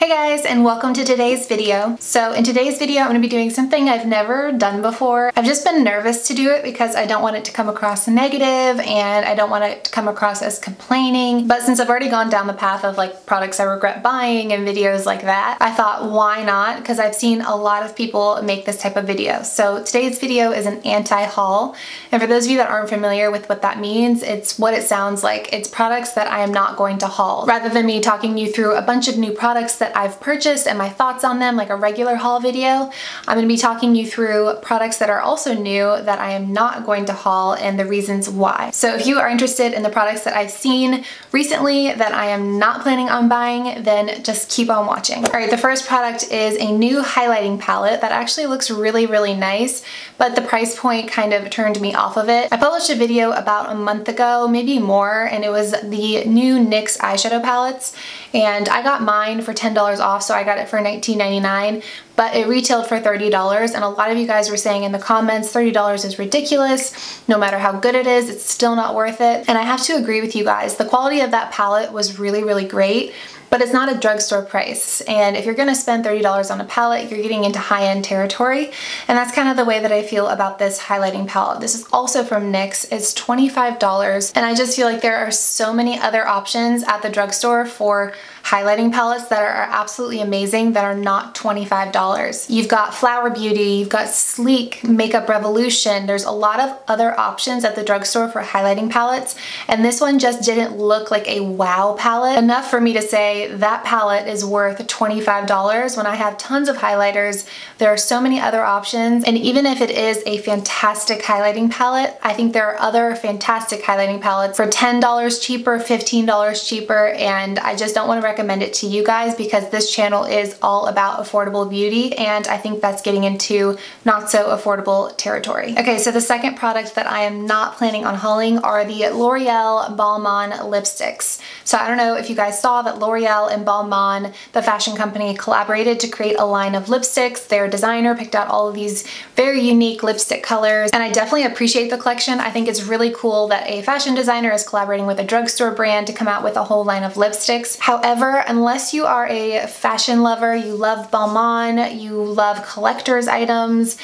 Hey guys, and welcome to today's video. So in today's video, I'm going to be doing something I've never done before. I've just been nervous to do it because I don't want it to come across negative and I don't want it to come across as complaining. But since I've already gone down the path of like products I regret buying and videos like that, I thought why not? Because I've seen a lot of people make this type of video. So today's video is an anti-haul. And for those of you that aren't familiar with what that means, it's what it sounds like. It's products that I am not going to haul. Rather than me talking you through a bunch of new products that I've purchased and my thoughts on them like a regular haul video, I'm going to be talking you through products that are also new that I am not going to haul and the reasons why. So if you are interested in the products that I've seen recently that I am not planning on buying, then just keep on watching. Alright, the first product is a new highlighting palette that actually looks really nice, but the price point kind of turned me off of it. I published a video about a month ago, maybe more, and it was the new NYX eyeshadow palettes, and I got mine for $10 off, so I got it for $19.99, but it retailed for $30, and a lot of you guys were saying in the comments $30 is ridiculous. No matter how good it is, it's still not worth it. And I have to agree with you guys. The quality of that palette was really great, but it's not a drugstore price. And if you're gonna spend $30 on a palette, you're getting into high-end territory. And that's kind of the way that I feel about this highlighting palette. This is also from NYX. It's $25. And I just feel like there are so many other options at the drugstore for highlighting palettes that are absolutely amazing that are not $25. You've got Flower Beauty, you've got Sleek, Makeup Revolution. There's a lot of other options at the drugstore for highlighting palettes, and this one just didn't look like a wow palette. Enough for me to say that palette is worth $25 when I have tons of highlighters. There are so many other options, and even if it is a fantastic highlighting palette, I think there are other fantastic highlighting palettes for $10 cheaper, $15 cheaper, and I just don't want to recommend it to you guys because this channel is all about affordable beauty, and I think that's getting into not so affordable territory. Okay, so the second product that I am not planning on hauling are the L'Oreal Balmain lipsticks. So I don't know if you guys saw that L'Oreal and Balmain, the fashion company, collaborated to create a line of lipsticks. Their designer picked out all of these very unique lipstick colors, and I definitely appreciate the collection. I think it's really cool that a fashion designer is collaborating with a drugstore brand to come out with a whole line of lipsticks. However, unless you are a fashion lover, you love Balmain, you love collector's items,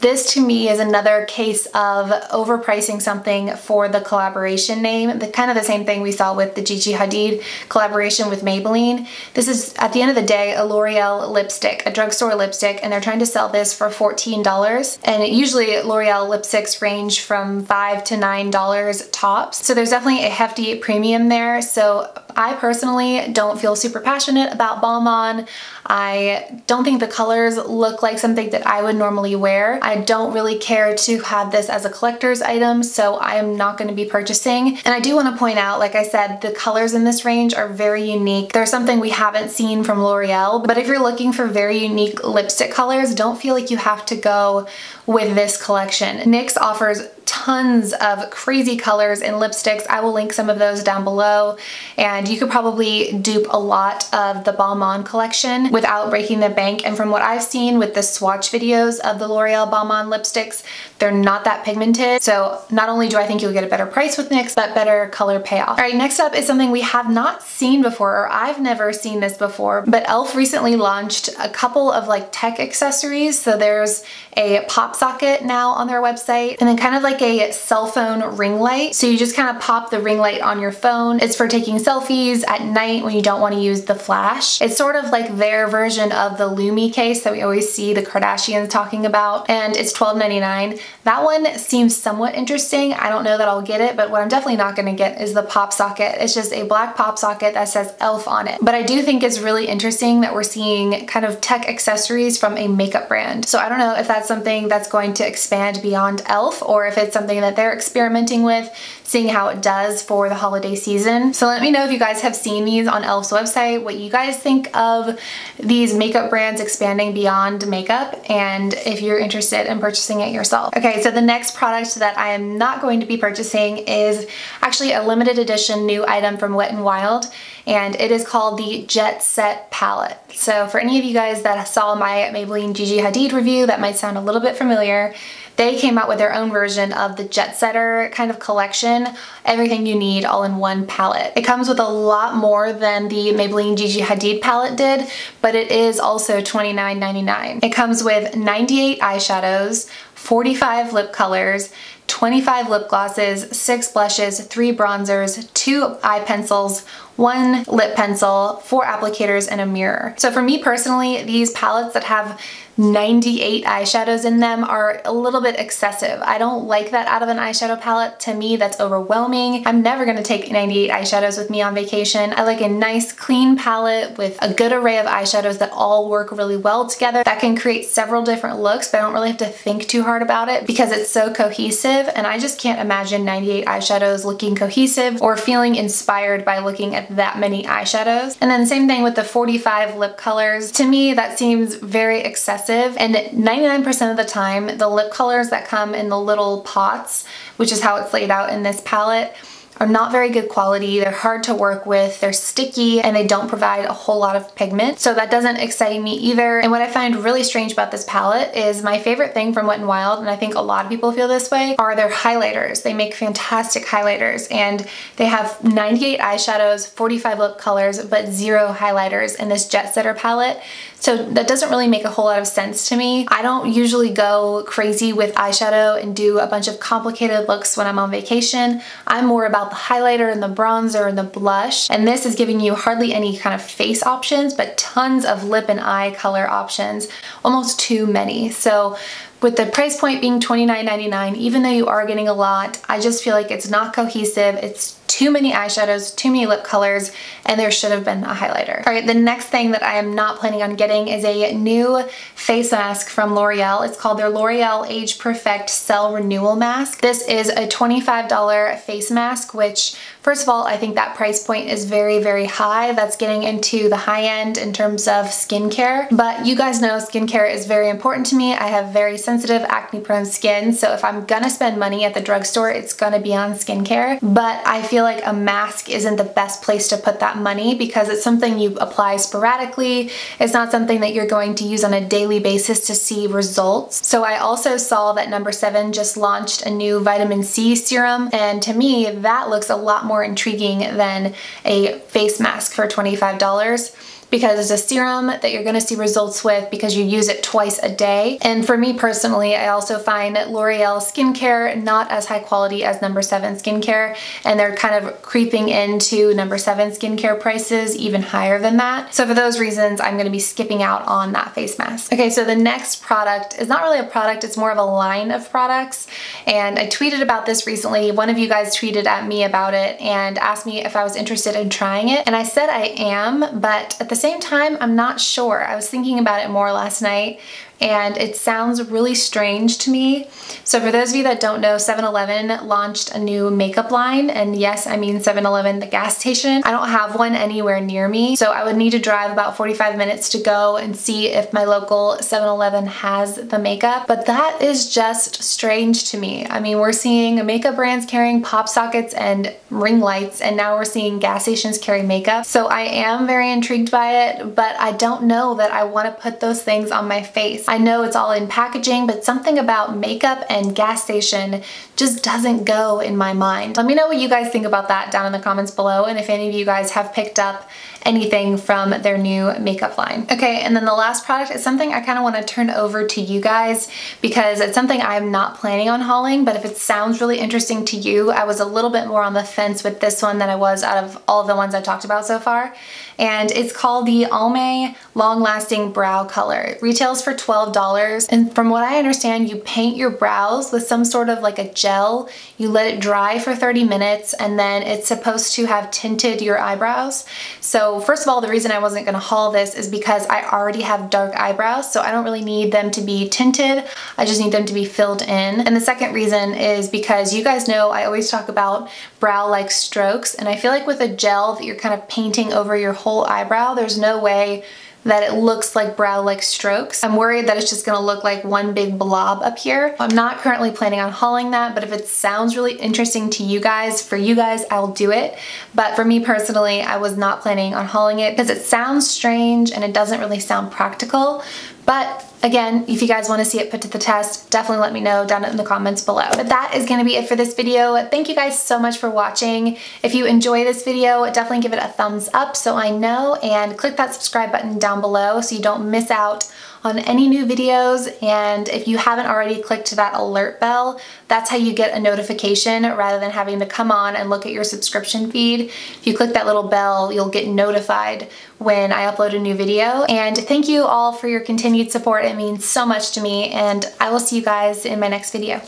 this to me is another case of overpricing something for the collaboration name. Kind of the same thing we saw with the Gigi Hadid collaboration with Maybelline. This is, at the end of the day, a L'Oreal lipstick, a drugstore lipstick, and they're trying to sell this for $14. And usually L'Oreal lipsticks range from $5 to $9 tops. So there's definitely a hefty premium there. So I personally don't feel super passionate about Balmain. I don't think the colors look like something that I would normally wear. I don't really care to have this as a collector's item, so I am not going to be purchasing. And I do want to point out, like I said, the colors in this range are very unique. They're something we haven't seen from L'Oreal, but if you're looking for very unique lipstick colors, don't feel like you have to go with this collection. NYX offers tons of crazy colors in lipsticks. I will link some of those down below, and you could probably dupe a lot of the Balmain collection without breaking the bank. And from what I've seen with the swatch videos of the L'Oreal Balmain lipsticks, they're not that pigmented. So not only do I think you'll get a better price with NYX, but better color payoff. All right, next up is something we have not seen before, or I've never seen this before, but e.l.f. recently launched a couple of like tech accessories. So there's a pop socket now on their website, and then kind of like a cell phone ring light. So you just kind of pop the ring light on your phone. It's for taking selfies at night when you don't want to use the flash. It's sort of like their version of the Lumi case that we always see the Kardashians talking about, and it's $12.99. That one seems somewhat interesting. I don't know that I'll get it, but what I'm definitely not going to get is the pop socket. It's just a black pop socket that says e.l.f. on it. But I do think it's really interesting that we're seeing kind of tech accessories from a makeup brand. So I don't know if that's something that's going to expand beyond e.l.f. or if it's something that they're experimenting with, seeing how it does for the holiday season. So let me know if you guys have seen these on e.l.f.'s website, what you guys think of these makeup brands expanding beyond makeup, and if you're interested in purchasing it yourself. Okay, so the next product that I am not going to be purchasing is actually a limited edition new item from Wet n Wild, and it is called the Jet Set palette. So for any of you guys that saw my Maybelline Gigi Hadid review, that might sound a little bit familiar. They came out with their own version of the Jet Setter kind of collection, foundation, everything you need all in one palette. It comes with a lot more than the Maybelline Gigi Hadid palette did, but it is also $29.99. It comes with 98 eyeshadows, 45 lip colors, 25 lip glosses, 6 blushes, 3 bronzers, 2 eye pencils, 1 lip pencil, 4 applicators, and a mirror. So for me personally, these palettes that have 98 eyeshadows in them are a little bit excessive. I don't like that out of an eyeshadow palette. To me, that's overwhelming. I'm never gonna take 98 eyeshadows with me on vacation. I like a nice clean palette with a good array of eyeshadows that all work really well together. That can create several different looks, but I don't really have to think too hard about it because it's so cohesive, and I just can't imagine 98 eyeshadows looking cohesive or feeling inspired by looking at that many eyeshadows. And then the same thing with the 45 lip colors. To me, that seems very excessive. And 99% of the time, the lip colors that come in the little pots, which is how it's laid out in this palette, are not very good quality. They're hard to work with, they're sticky, and they don't provide a whole lot of pigment. So that doesn't excite me either. And what I find really strange about this palette is my favorite thing from Wet n Wild, and I think a lot of people feel this way, are their highlighters. They make fantastic highlighters, and they have 98 eyeshadows, 45 lip colors, but 0 highlighters in this Jet Setter palette. So that doesn't really make a whole lot of sense to me. I don't usually go crazy with eyeshadow and do a bunch of complicated looks when I'm on vacation. I'm more about the highlighter and the bronzer and the blush. And this is giving you hardly any kind of face options, but tons of lip and eye color options, almost too many. So with the price point being $29.99, even though you are getting a lot, I just feel like it's not cohesive. It's too many eyeshadows, too many lip colors, and there should have been a highlighter. All right, the next thing that I am not planning on getting is a new face mask from L'Oreal. It's called their L'Oreal Age Perfect Cell Renewal Mask. This is a $25 face mask, which first of all, I think that price point is very, very high. That's getting into the high end in terms of skincare. But you guys know skincare is very important to me. I have very sensitive acne prone skin, so if I'm gonna spend money at the drugstore, it's gonna be on skincare. But I feel like a mask isn't the best place to put that money because it's something you apply sporadically. It's not something that you're going to use on a daily basis to see results. So I also saw that No. 7 just launched a new vitamin C serum, and to me that looks a lot more intriguing than a face mask for $25. Because it's a serum that you're gonna see results with because you use it twice a day. And for me personally, I also find L'Oreal skincare not as high quality as No. 7 skincare, and they're kind of creeping into No. 7 skincare prices even higher than that. So for those reasons, I'm gonna be skipping out on that face mask. Okay, so the next product is not really a product, it's more of a line of products. And I tweeted about this recently. One of you guys tweeted at me about it and asked me if I was interested in trying it. And I said I am, but at the same time, I'm not sure. I was thinking about it more last night, and it sounds really strange to me. So for those of you that don't know, 7-Eleven launched a new makeup line, and yes, I mean 7-Eleven, the gas station. I don't have one anywhere near me, so I would need to drive about 45 minutes to go and see if my local 7-Eleven has the makeup, but that is just strange to me. I mean, we're seeing makeup brands carrying pop sockets and ring lights, and now we're seeing gas stations carry makeup. So I am very intrigued by it, but I don't know that I want to put those things on my face. I know it's all in packaging, but something about makeup and gas station just doesn't go in my mind. Let me know what you guys think about that down in the comments below, and if any of you guys have picked up anything from their new makeup line. Okay, and then the last product is something I kind of want to turn over to you guys because it's something I'm not planning on hauling, but if it sounds really interesting to you, I was a little bit more on the fence with this one than I was out of all of the ones I talked about so far. And it's called the Almay Long Lasting Brow Color. It retails for $12, and from what I understand, you paint your brows with some sort of like a gel. You let it dry for 30 minutes, and then it's supposed to have tinted your eyebrows. So first of all, the reason I wasn't gonna haul this is because I already have dark eyebrows, so I don't really need them to be tinted. I just need them to be filled in. And the second reason is because you guys know I always talk about brow-like strokes, and I feel like with a gel that you're kind of painting over your whole eyebrow, there's no way that it looks like brow-like strokes. I'm worried that it's just gonna look like one big blob up here. I'm not currently planning on hauling that, but if it sounds really interesting to you guys, for you guys, I'll do it. But for me personally, I was not planning on hauling it because it sounds strange and it doesn't really sound practical. But Again, if you guys want to see it put to the test, definitely let me know down in the comments below. But that is going to be it for this video. Thank you guys so much for watching. If you enjoy this video, definitely give it a thumbs up so I know, and click that subscribe button down below so you don't miss out on any new videos. And if you haven't already clicked that alert bell, that's how you get a notification rather than having to come on and look at your subscription feed. If you click that little bell, you'll get notified when I upload a new video. And thank you all for your continued support. It means so much to me, and I will see you guys in my next video.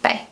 Bye.